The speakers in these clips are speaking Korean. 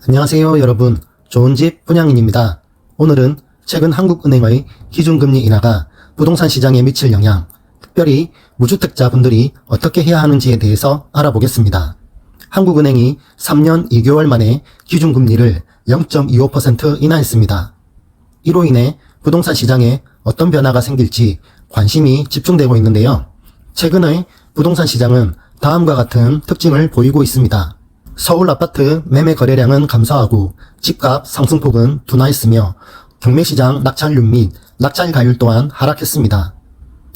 안녕하세요 여러분, 좋은집 분양인입니다. 오늘은 최근 한국은행의 기준금리 인하가 부동산 시장에 미칠 영향, 특별히 무주택자 분들이 어떻게 해야 하는지에 대해서 알아보겠습니다. 한국은행이 3년 2개월 만에 기준금리를 0.25% 인하했습니다. 이로 인해 부동산 시장에 어떤 변화가 생길지 관심이 집중되고 있는데요. 최근의 부동산 시장은 다음과 같은 특징을 보이고 있습니다. 서울 아파트 매매 거래량은 감소하고 집값 상승폭은 둔화했으며 경매시장 낙찰률 및 낙찰 가율 또한 하락했습니다.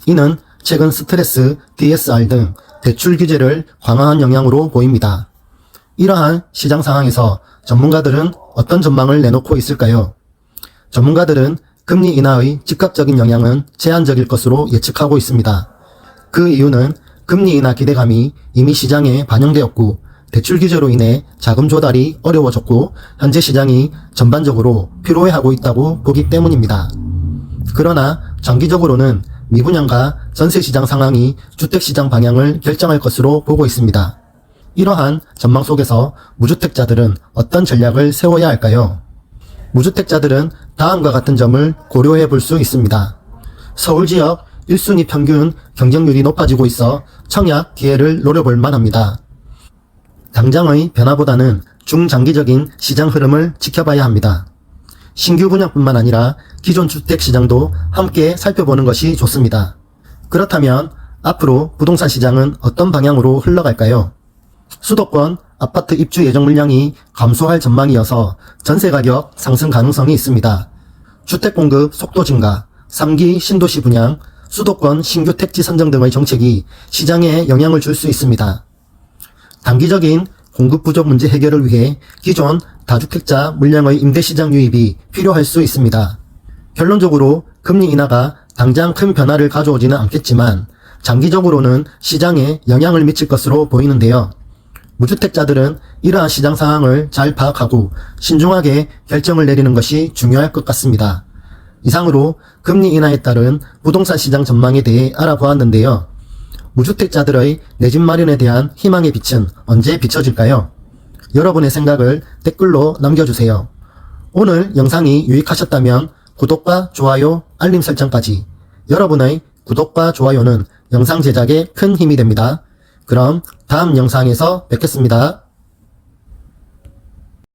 이는 최근 스트레스, DSR 등 대출 규제를 강화한 영향으로 보입니다. 이러한 시장 상황에서 전문가들은 어떤 전망을 내놓고 있을까요? 전문가들은 금리 인하의 즉각적인 영향은 제한적일 것으로 예측하고 있습니다. 그 이유는 금리 인하 기대감이 이미 시장에 반영되었고 대출 규제로 인해 자금 조달이 어려워졌고 현재 시장이 전반적으로 피로해하고 있다고 보기 때문입니다. 그러나 장기적으로는 미분양과 전세시장 상황이 주택시장 방향을 결정할 것으로 보고 있습니다. 이러한 전망 속에서 무주택자들은 어떤 전략을 세워야 할까요? 무주택자들은 다음과 같은 점을 고려해 볼 수 있습니다. 서울 지역 1순위 평균 경쟁률이 높아지고 있어 청약 기회를 노려볼 만합니다. 당장의 변화보다는 중장기적인 시장 흐름을 지켜봐야 합니다. 신규 분양뿐만 아니라 기존 주택시장도 함께 살펴보는 것이 좋습니다. 그렇다면 앞으로 부동산 시장은 어떤 방향으로 흘러갈까요? 수도권 아파트 입주 예정 물량이 감소할 전망이어서 전세 가격 상승 가능성이 있습니다. 주택 공급 속도 증가, 3기 신도시 분양, 수도권 신규 택지 선정 등의 정책이 시장에 영향을 줄 수 있습니다. 단기적인 공급 부족 문제 해결을 위해 기존 다주택자 물량의 임대시장 유입이 필요할 수 있습니다. 결론적으로 금리 인하가 당장 큰 변화를 가져오지는 않겠지만 장기적으로는 시장에 영향을 미칠 것으로 보이는데요. 무주택자들은 이러한 시장 상황을 잘 파악하고 신중하게 결정을 내리는 것이 중요할 것 같습니다. 이상으로 금리 인하에 따른 부동산 시장 전망에 대해 알아보았는데요. 무주택자들의 내 집 마련에 대한 희망의 빛은 언제 비춰질까요? 여러분의 생각을 댓글로 남겨주세요. 오늘 영상이 유익하셨다면 구독과 좋아요, 알림 설정까지. 여러분의 구독과 좋아요는 영상 제작에 큰 힘이 됩니다. 그럼 다음 영상에서 뵙겠습니다.